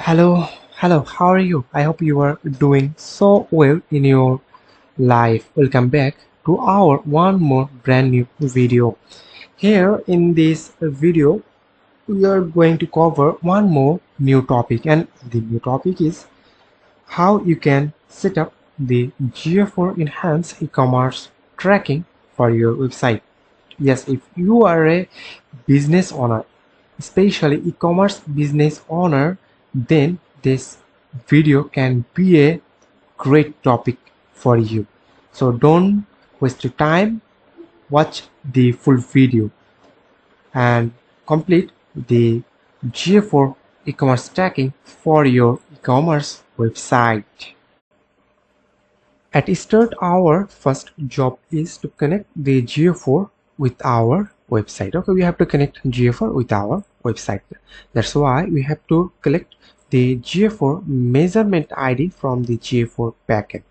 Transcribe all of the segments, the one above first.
Hello, how are you? I hope you are doing so well in your life. Welcome back to our one more brand new video. Here in this video, we are going to cover one more new topic, and the new topic is how you can set up the GA4 enhanced e-commerce tracking for your website. Yes, if you are a business owner, especially e-commerce business owner, then this video can be a great topic for you. So don't waste your time, watch the full video and complete the GA4 e-commerce tracking for your e-commerce website. At start, our first job is to connect the GA4 with our website. Okay, we have to connect GA4 with our website. That's why we have to collect the GA4 measurement ID from the GA4 packet.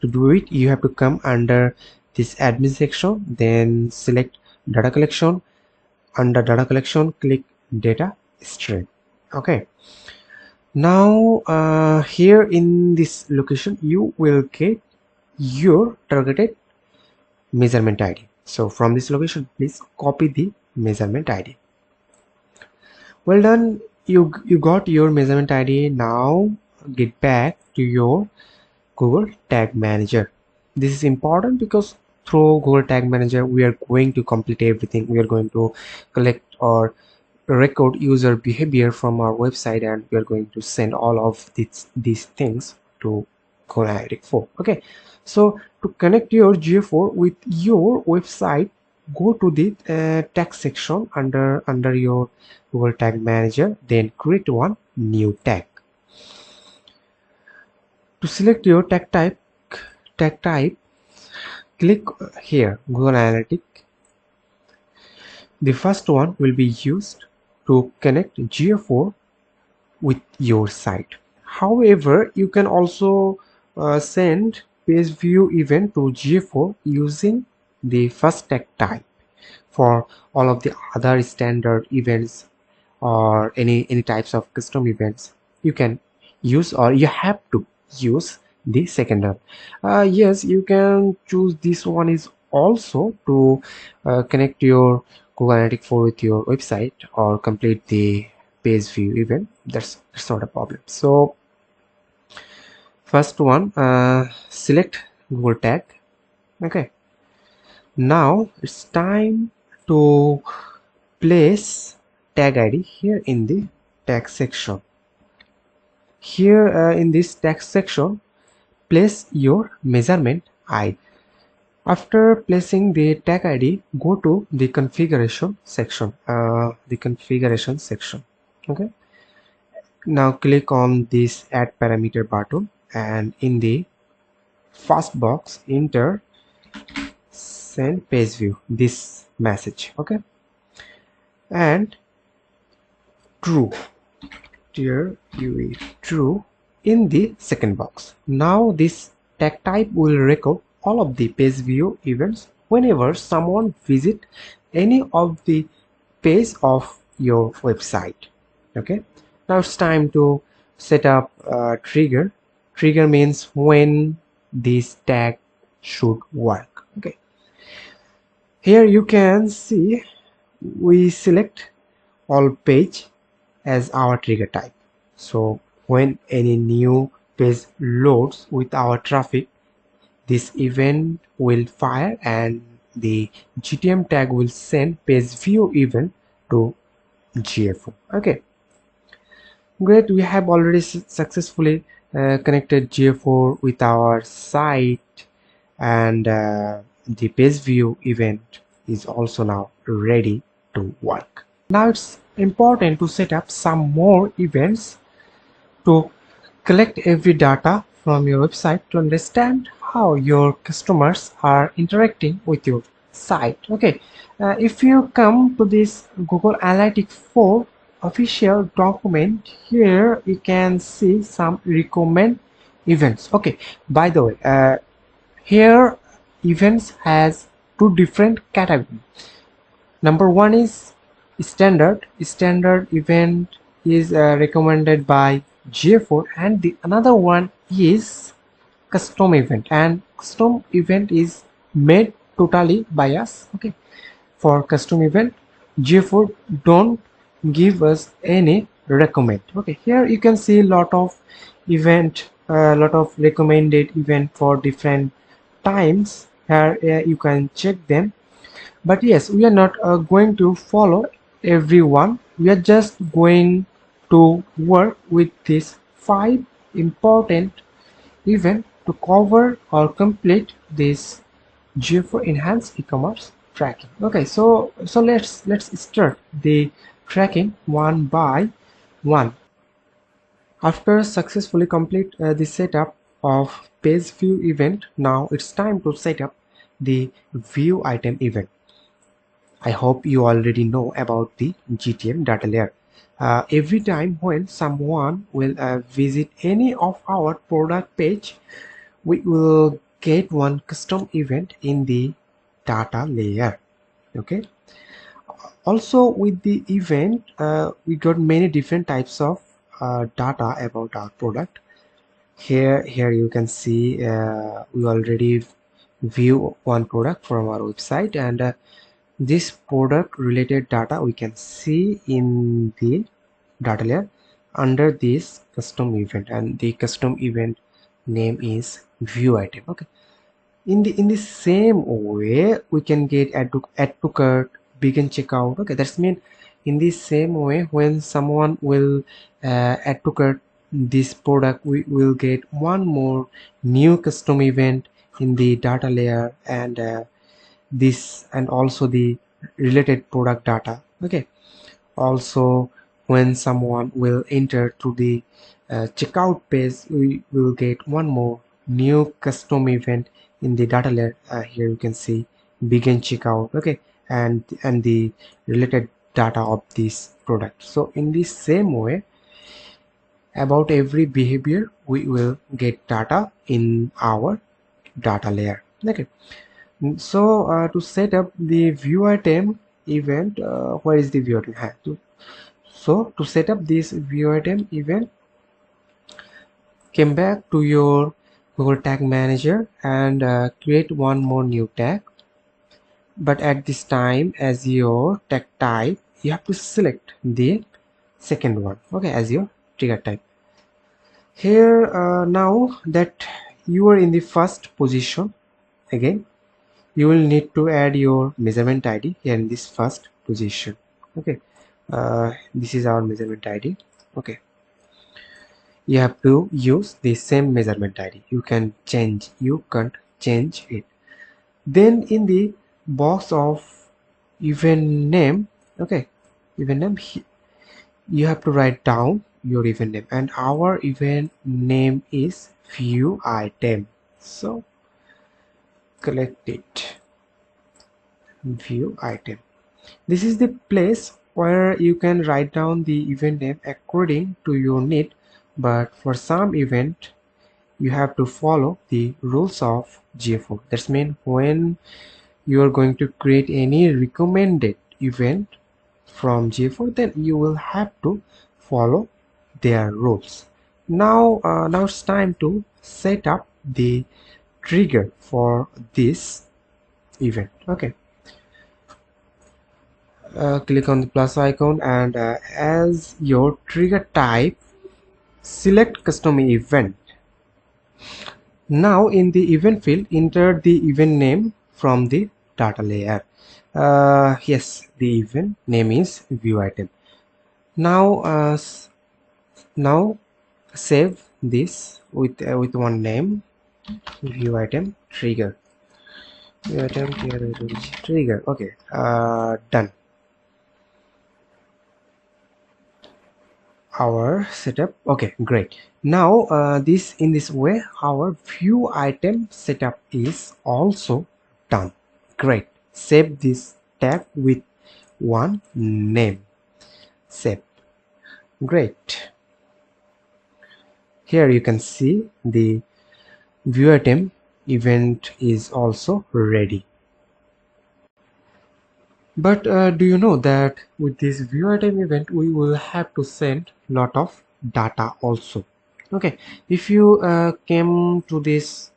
To do it, you have to come under this admin section, then select data collection. Under data collection, click data stream. Okay, now here in this location you will get your targeted measurement ID. So from this location, please copy the measurement ID. Well done, you got your measurement ID. Now get back to your Google Tag Manager. This is important because through Google Tag Manager we are going to complete everything. We are going to collect or record user behavior from our website, and we are going to send all of these things to Google Analytics 4. Okay, so to connect your GA4 with your website, go to the tag section under your Google Tag Manager, then create one new tag. To select your tag type, click here Google Analytics. The first one will be used to connect GA4 with your site. However, you can also send page view event to GA4 using the first tag type. For all of the other standard events or any types of custom events, you can use, or you have to use, the second one. Yes, you can choose this one is also to connect your Google Analytics 4 with your website or complete the page view event. That's not a problem. So first one, select Google Tag. Okay, now it's time to place tag ID here in the tag section. Here in this tag section, place your measurement ID. After placing the tag ID, go to the configuration section. Okay, now click on this add parameter button, and in the first box enter send page view, this message. Okay, and true, tier UE true in the second box. Now this tag type will record all of the page view events whenever someone visit any of the page of your website. Okay, now it's time to set up a trigger. Trigger means when this tag should work. Okay, here you can see we select all page as our trigger type. So when any new page loads with our traffic, this event will fire and the GTM tag will send page view event to GA4. Okay, great, we have already successfully connected GA4 with our site, and the page view event is also now ready to work. Now it's important to set up some more events to collect every data from your website to understand how your customers are interacting with your site. Okay, if you come to this Google Analytics 4 official document, here you can see some recommend events. Okay, by the way, here events has two different categories. Number one is standard event is recommended by GA4, and the another one is custom event, and custom event is made totally by us. Okay, for custom event, GA4 don't give us any recommend. Okay, here you can see a lot of event, a lot of recommended event for different times. Here you can check them, but yes, we are not going to follow everyone. We are just going to work with these 5 important event to cover or complete this GA4 enhanced e-commerce tracking. Okay, so let's start the tracking one by one. After successfully complete the setup of page view event, now it's time to set up the view item event. I hope you already know about the GTM data layer. Every time when someone will visit any of our product page, we will get one custom event in the data layer. Okay, also with the event we got many different types of data about our product. Here you can see we already view one product from our website, and this product related data we can see in the data layer under this custom event, and the custom event name is view item. Okay, in the same way we can get add to cart, begin checkout. Okay, that's mean in the same way when someone will add to cart this product, we will get one more new custom event in the data layer, and this and also the related product data. Okay, also when someone will enter to the checkout page, we will get one more new custom event in the data layer. Here you can see begin checkout. Okay, and the related data of this product. So in the same way, about every behavior we will get data in our data layer. Okay, so to set up the view item event, where is the view item? So to set up this view item event, come back to your Google Tag Manager and create one more new tag. But at this time, as your tag type, you have to select the second one. Okay, as your trigger type. Here now that you are in the first position, again you will need to add your measurement ID here in this first position. Okay, this is our measurement ID. Okay, you have to use the same measurement ID. You can't change it. Then in the box of event name, okay, event name, you have to write down your event name, and our event name is view item. So collect it, view item. This is the place where you can write down the event name according to your need, but for some event you have to follow the rules of GA4. That's mean when you are going to create any recommended event from GA4, then you will have to follow their rules. Now it's time to set up the trigger for this event. Okay, click on the plus icon, and as your trigger type, select custom event. Now in the event field, enter the event name from the data layer. Yes, the event name is view item. Now save this with one name, view item trigger. View item trigger. Okay, done. Our setup. Okay, great. Now in this way our view item setup is also done. Great. Save this tag with one name. Save. Great. Here you can see the view item event is also ready. But do you know that with this view item event we will have to send lot of data also. Okay, if you came to this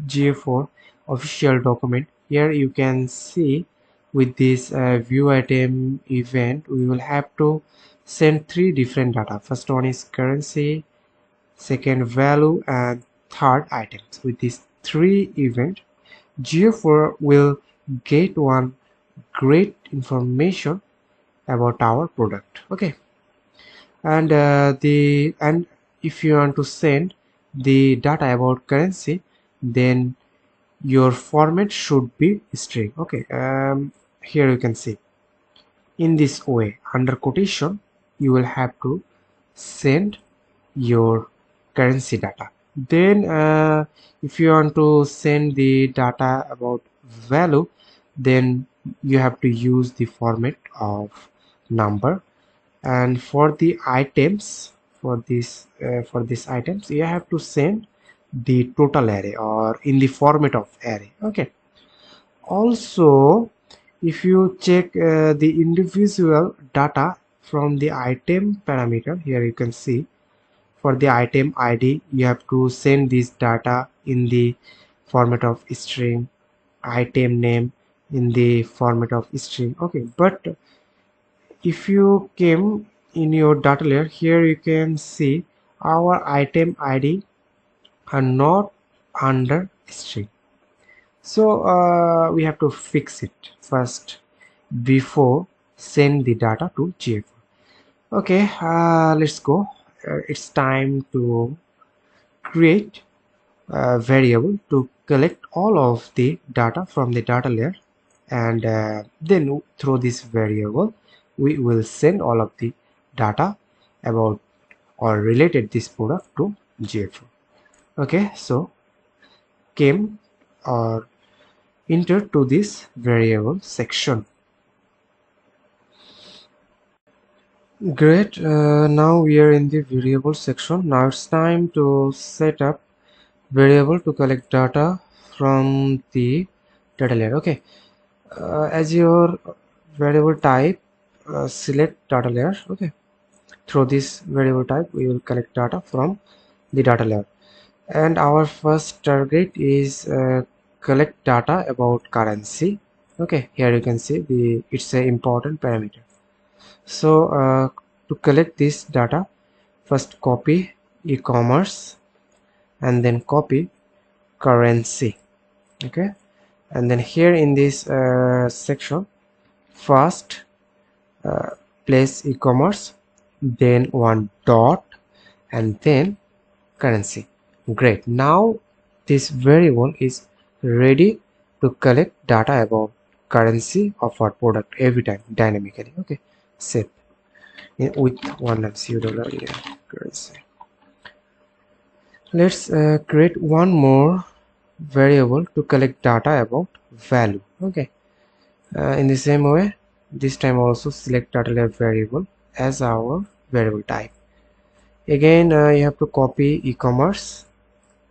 GA4 official document, here you can see with this view item event we will have to send three different data. First one is currency, second value, and third items. With these three events, GA4 will get one great information about our product. Okay, and if you want to send the data about currency, then your format should be string. Okay, here you can see in this way under quotation you will have to send your currency data. Then if you want to send the data about value, then you have to use the format of number. And for the items, for these items you have to send the total array or in the format of array. Okay, also if you check the individual data from the item parameter, here you can see for the item id you have to send this data in the format of string, item name in the format of string. Okay, but if you came in your data layer, here you can see our item id are not under string. So we have to fix it first before send the data to GA4. Okay, let's go. It's time to create a variable to collect all of the data from the data layer, and then through this variable we will send all of the data about or related this product to GA4. Okay, so came or enter to this variable section. Great, now we are in the variable section. Now it's time to set up variable to collect data from the data layer. Okay, as your variable type, select data layer. Okay, through this variable type we will collect data from the data layer, and our first target is collect data about currency. Okay, here you can see it's a important parameter. So to collect this data, first copy e-commerce and then copy currency. Okay, and then here in this section, first place e-commerce, then one dot, and then currency. Great, now this variable is ready to collect data about currency of our product every time dynamically. Okay, save with one $0 currency. Let's create one more variable to collect data about value. Okay, in the same way this time also select data layer variable as our variable type. Again you have to copy e-commerce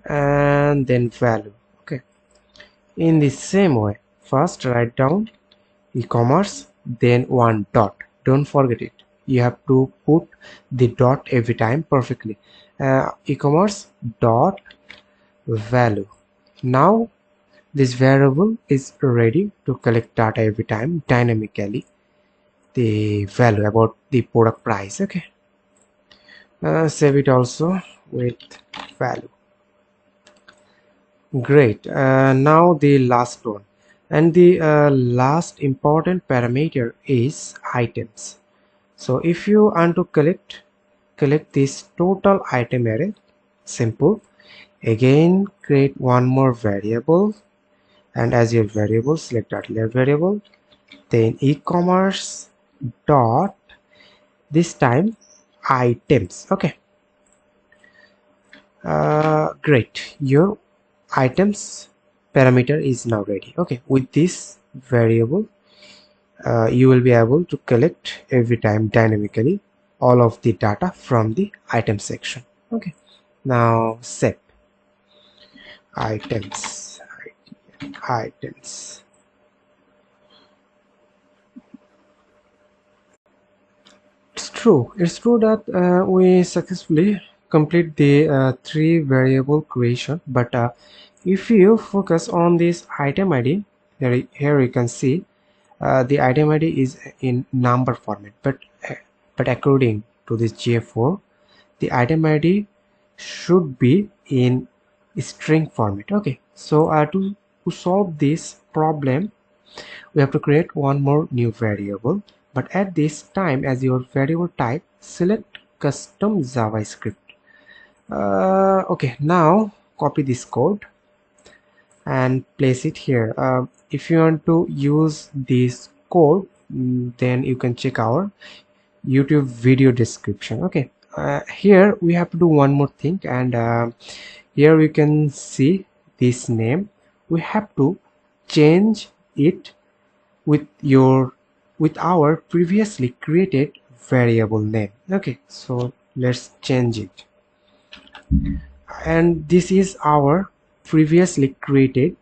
and then value. Okay, in the same way first write down e-commerce then one dot. Don't forget it, you have to put the dot every time perfectly. E-commerce dot value. Now this variable is ready to collect data every time dynamically the value about the product price. Okay, save it also with value. Great, now the last one, and the last important parameter is items. So if you want to collect this total item array, simple, again create one more variable, and as your variable select data layer variable, then e-commerce dot this time items. Okay, great, your items parameter is now ready. Okay, with this variable you will be able to collect every time dynamically all of the data from the item section. Okay, now set items, items. It's true that we successfully complete the three variable creation, but if you focus on this item ID, here you can see the item ID is in number format, but according to this GA4, the item ID should be in string format. Okay, so to solve this problem, we have to create one more new variable, but at this time, as your variable type, select custom JavaScript. Okay, now copy this code and place it here. If you want to use this code, then you can check our YouTube video description. Okay, here we have to do one more thing, and here we can see this name. We have to change it with our previously created variable name. Okay, so let's change it, and this is our previously created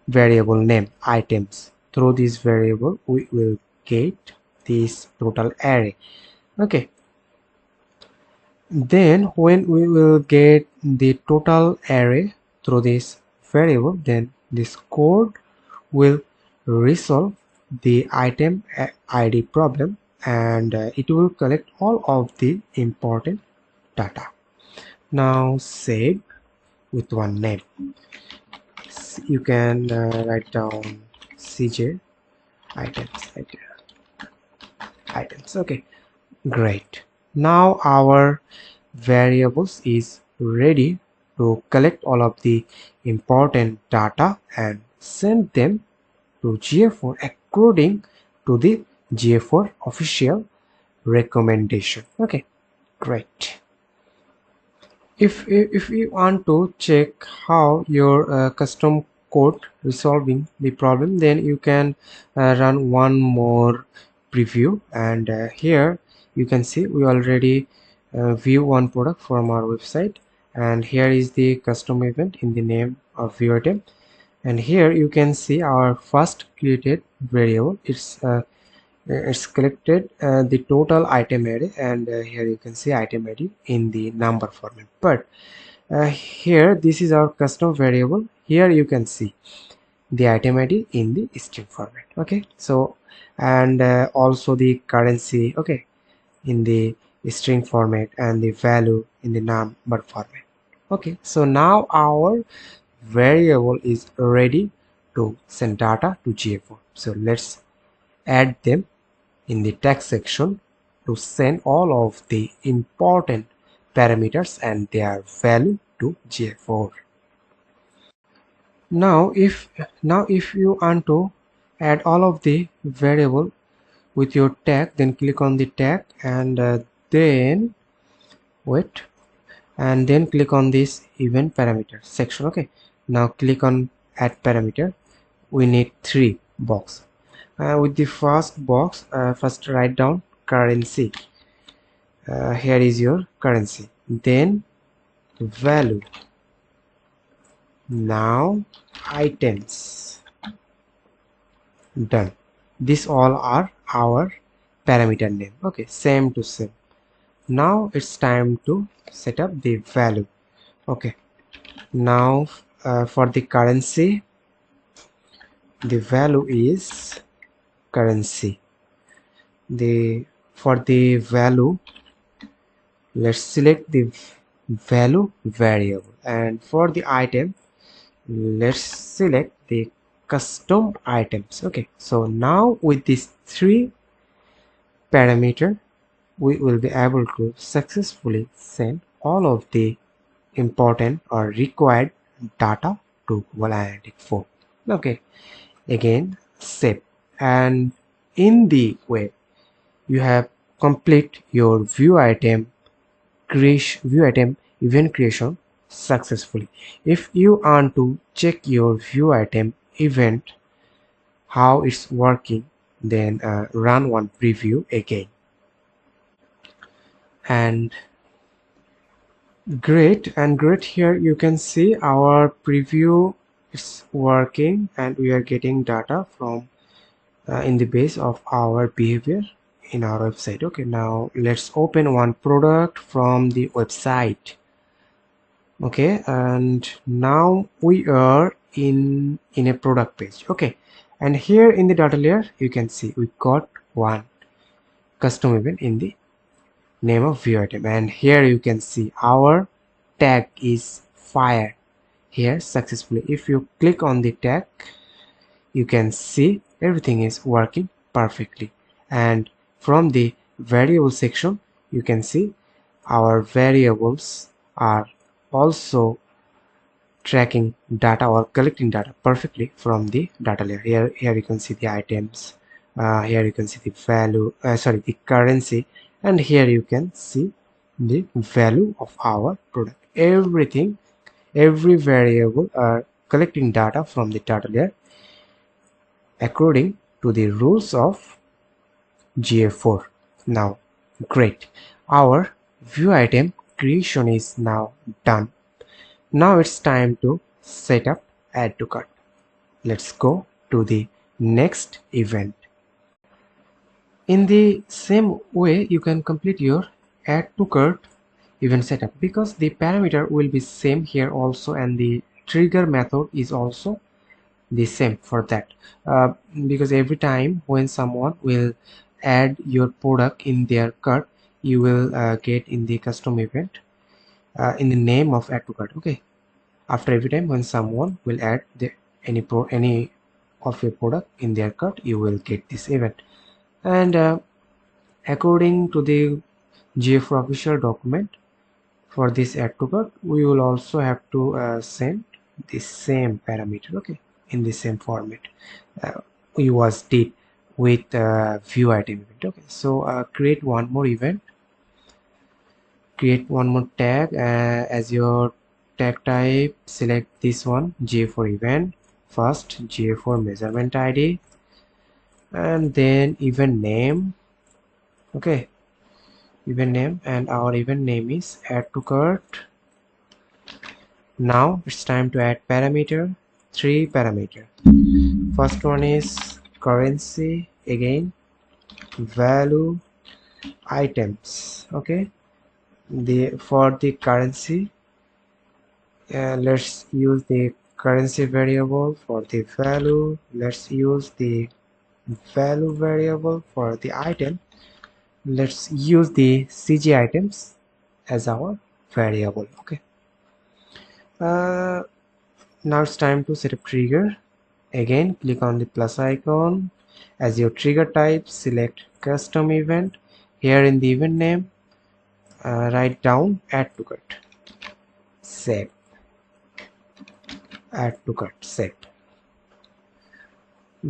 variable name items. Through this variable we will get this total array. Okay, then when we will get the total array through this variable, then this code will resolve the item ID problem, and it will collect all of the important data. Now save with one name. You can write down CJ items. Okay, great. Now our variables is ready to collect all of the important data and send them to GA4 according to the GA4 official recommendation. Okay, great. If you want to check how your custom code resolving the problem, then you can run one more preview, and here you can see we already view one product from our website, and here is the custom event in the name of view item, and here you can see our first created variable. It's collected the total item array, and here you can see item ID in the number format, but here this is our custom variable. Here you can see the item ID in the string format. Okay, so and also the currency, okay, in the string format, and the value in the number format. Okay, so now our variable is ready to send data to GA4. So let's add them in the text section to send all of the important parameters and their value to GA4. Now if you want to add all of the variable with your tag, then click on the tag, and then wait, and then click on this event parameter section. Okay, now click on add parameter. We need 3 box. With the first box, first write down currency. Here is your currency, then value, now items. Done. These all are our parameter name. Okay, same to same. Now it's time to set up the value. Okay, now for the currency, the value is currency. For the value, let's select the value variable, and for the item, let's select the custom items. Okay, so now with these 3 parameter, we will be able to successfully send all of the important or required data to Google Analytics 4. Okay, again save, and in the way you have complete your view item event creation successfully. If you want to check your view item event how it's working, then run one preview again, and great. Here you can see our preview is working, and we are getting data from in the base of our behavior in our website. Okay, now let's open one product from the website. Okay, and now we are in a product page. Okay, and here in the data layer you can see we got one custom event in the name of view item, and here you can see our tag is fired here successfully. If you click on the tag, you can see everything is working perfectly. And from the variable section you can see our variables are also tracking data or collecting data perfectly from the data layer. Here you can see the items, here you can see the value, the currency, and here you can see the value of our product. Every variable are collecting data from the data layer according to the rules of GA4. Now, great, our view item creation is now done. Now it's time to set up add to cart. Let's go to the next event. In the same way, you can complete your add to cart event setup, because the parameter will be same here also, and the trigger method is also the same for that, because every time when someone will add your product in their cart, you will get in the custom event in the name of add to cart. Okay, after every time when someone will add any of your product in their cart, you will get this event. And according to the GA4 official document, for this add to cart we will also have to send the same parameter, okay, in the same format we was did with view item event. Okay, so create one more event, create one more tag as your tag type. Select this one, GA4 event, first GA4 measurement ID, and then event name. Okay, event name, and our event name is add to cart. Now it's time to add parameter, 3 parameter. First one is currency, again value, items. Okay, for the currency, let's use the currency variable. For the value, let's use the value variable. For the item, let's use the CG items as our variable. Okay, now it's time to set up trigger. Again, click on the plus icon. As your trigger type, select custom event. Here in the event name, write down add to cart. Save. Add to cart. Save.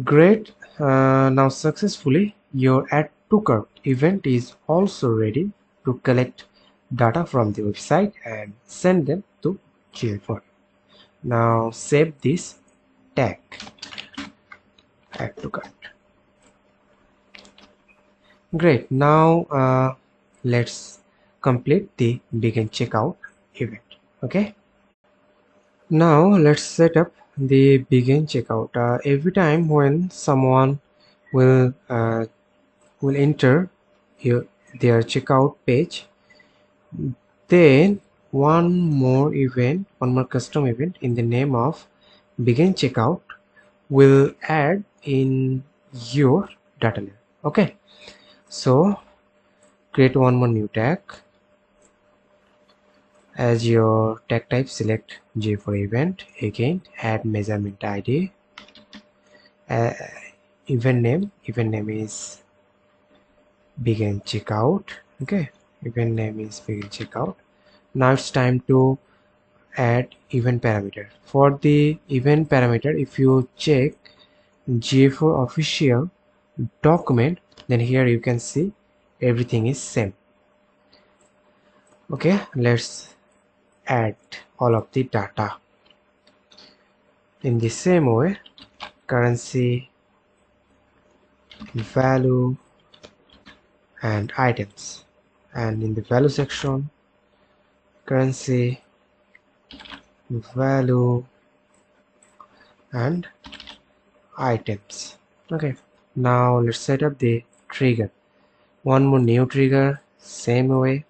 Great. Now successfully your add to cart event is also ready to collect data from the website and send them to GA4. Now save this tag, add to cart. Great. Now let's complete the begin checkout event. Okay, now let's set up the begin checkout. Every time when someone will enter their checkout page, then one more custom event in the name of begin checkout will add in your data layer. Okay, so create one more new tag. As your tag type, select GA4 event. Again, add measurement ID. Event name is begin checkout. Okay, event name is begin checkout. Now it's time to add event parameter. For the event parameter, if you check GA4 official document, then here you can see everything is same. Okay, let's add all of the data in the same way: currency, value, and items. And in the value section, currency, value, and items. Okay, now let's set up the trigger. one more new trigger, same way.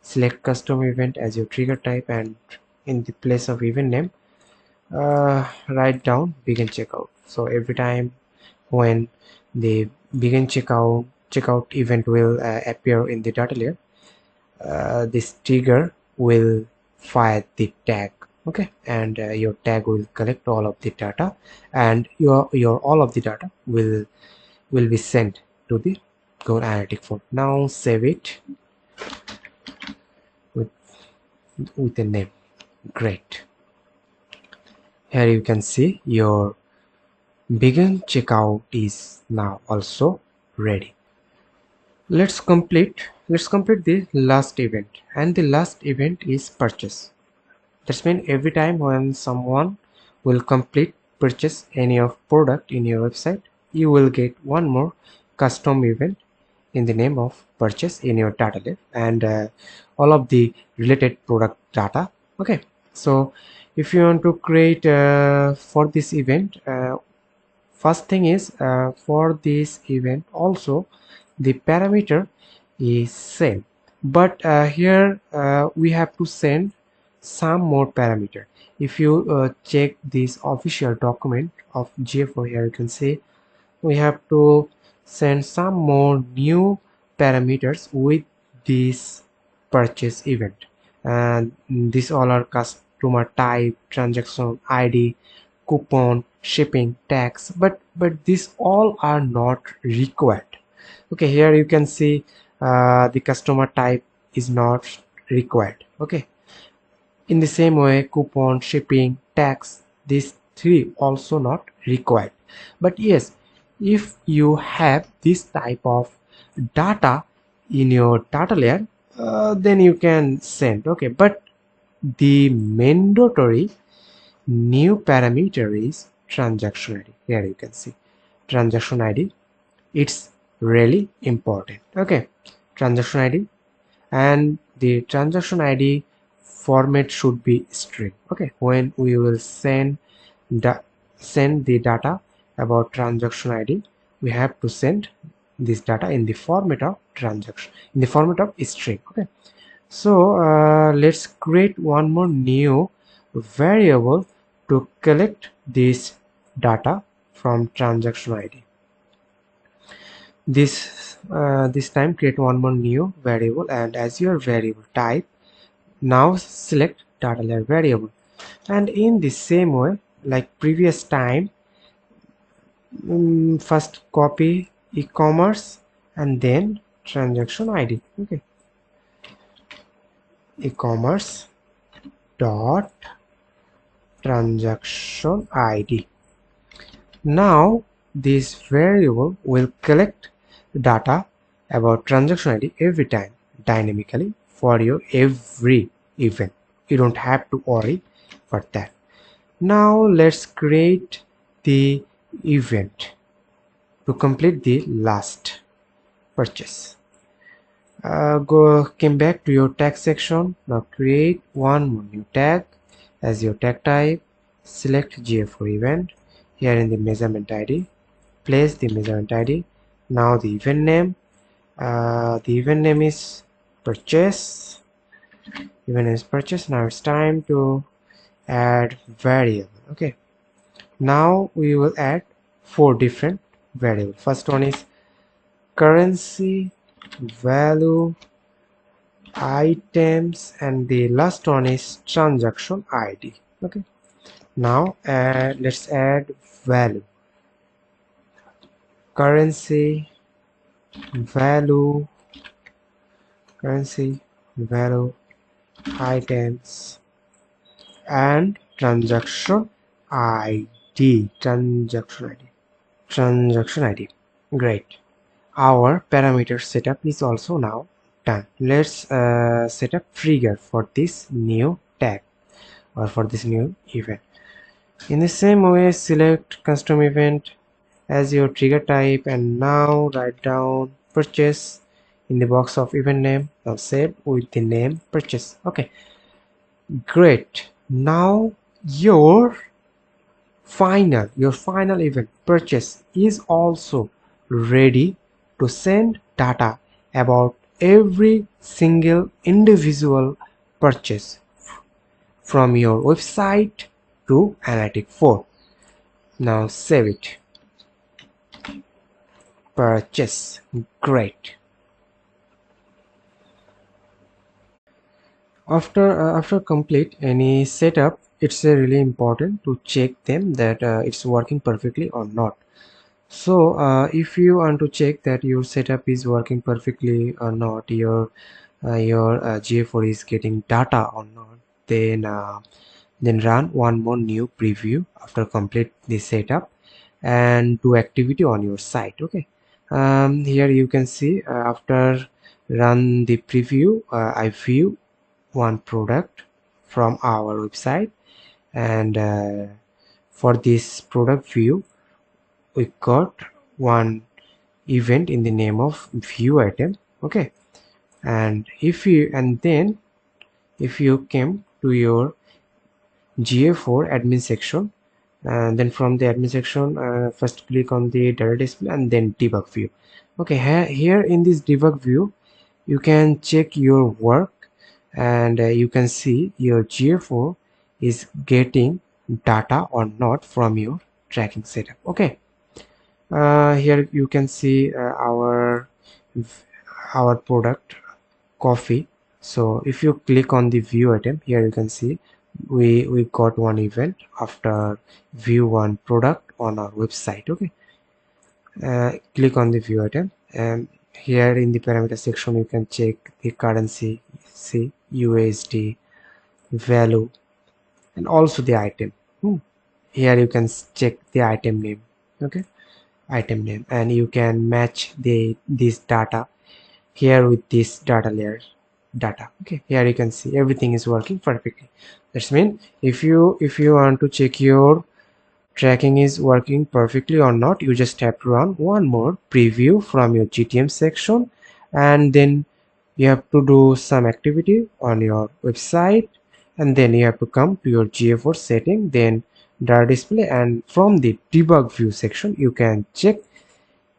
Select custom event as your trigger type, and in the place of event name, write down begin checkout. So every time when the begin checkout event will appear in the data layer, this trigger will fire the tag. Okay, and your tag will collect all of the data, and your all of the data will be sent to the Go Analytic phone. Now save it with a name. Great. Here you can see your begin checkout is now also ready. Let's complete the last event, and the last event is purchase. That means every time when someone will complete purchase any of product in your website, you will get one more custom event in the name of purchase in your data lake, and all of the related product data. Okay, so if you want to create for this event, first thing is for this event also the parameter is same, but here we have to send some more parameter. If you check this official document of GA4, here you can see we have to send some more new parameters with this purchase event, and these all are customer type, transaction ID, coupon, shipping, tax, but these all are not required. Okay, here you can see the customer type is not required. Okay, in the same way, coupon, shipping, tax, these three also not required. But yes, if you have this type of data in your data layer, then you can send. Okay, but the mandatory new parameter is transaction ID. Here you can see transaction ID. It's really important. Okay, transaction ID, and the transaction ID format should be string. Okay, when we will send the data about transaction ID, we have to send this data in the format of transaction, in the format of string. Okay, so let's create one more new variable to collect this data from transaction ID. This time create one more new variable, and as your variable type, now select data layer variable, and in the same way like previous time, first copy e-commerce and then transaction ID. Okay, e-commerce dot transaction ID. Now this variable will collect data about transaction ID every time dynamically for your every event. You don't have to worry for that. Now let's create the event to complete the last purchase. Came back to your tag section. Now create one more new tag as your tag type. Select GA4 event. Here in the measurement ID, place the measurement ID. Now the event name. The event name is purchase. Event is purchase. Now it's time to add variable. Okay, now we will add 4 different variables. First one is currency, value, items, and the last one is transaction ID. Okay, now let's add value, currency, value, items, and transaction ID. Great. Our parameter setup is also now done. Let's set up trigger for this new tag or for this new event. In the same way, select custom event as your trigger type, and now write down purchase in the box of event name. Now save with the name purchase. Okay, great. Now your final event purchase is also ready to send data about every single individual purchase from your website to Analytics 4. Now save it. Purchase. Great. After complete any setup, it's really important to check them that it's working perfectly or not. So if you want to check that your setup is working perfectly or not, your GA4 is getting data or not, then run one more new preview after complete the setup and do activity on your site. Okay, here you can see after run the preview, I view one product from our website, and for this product view we got one event in the name of view item. Okay, and then if you came to your GA4 admin section, and then from the admin section first click on the data display and then debug view. Okay, here in this debug view you can check your work, and you can see your GA4 is getting data or not from your tracking setup. Okay, here you can see our product coffee. So if you click on the view item, here you can see we got one event after view one product on our website. Okay, click on the view item, and here in the parameter section you can check the currency, see USD, value, and also the item. Here you can check the item name. Okay, item name, and you can match this data here with this data layer data. Okay, here you can see everything is working perfectly. That's mean if you want to check your tracking is working perfectly or not, you just have to run one more preview from your GTM section, and then you have to do some activity on your website, and then you have to come to your GA4 setting, then data display, and from the debug view section you can check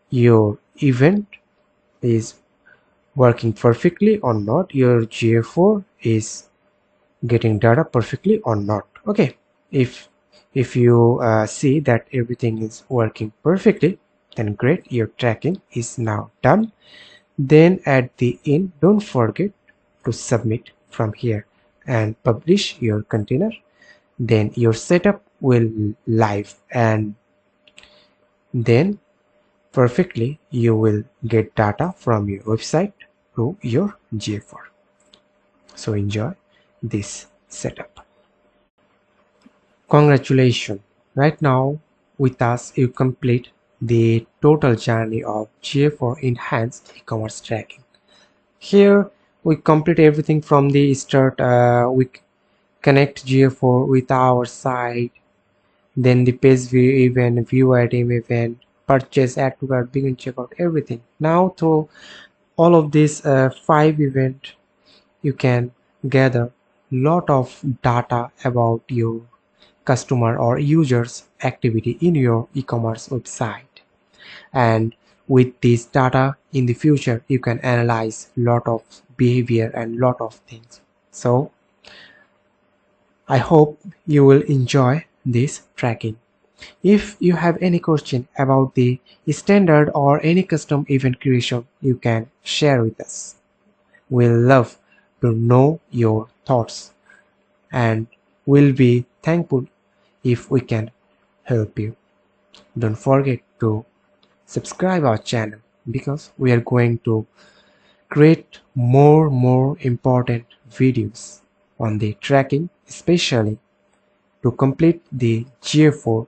your event is working perfectly or not, your GA4 is getting data perfectly or not. Okay, if you see that everything is working perfectly, then great, your tracking is now done. Then at the end, don't forget to submit from here and publish your container. Then your setup will live, and then perfectly you will get data from your website to your GA4. So enjoy this setup. Congratulations! Right now with us you complete the total journey of GA4 enhanced e-commerce tracking. Here we complete everything from the start. We connect GA4 with our site, then the page view event, view item event, purchase, add to cart, begin checkout, everything. Now through all of these 5 events you can gather lot of data about your customer or users activity in your e-commerce website, and with this data in the future you can analyze lot of behavior and lot of things. So I hope you will enjoy this tracking. If you have any question about the standard or any custom event creation, you can share with us. We'll love to know your thoughts, and we'll be thankful if we can help you. Don't forget to subscribe our channel, because we are going to create more important videos on the tracking, especially to complete the GA4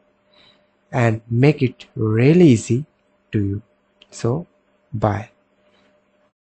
and make it really easy to you. So bye.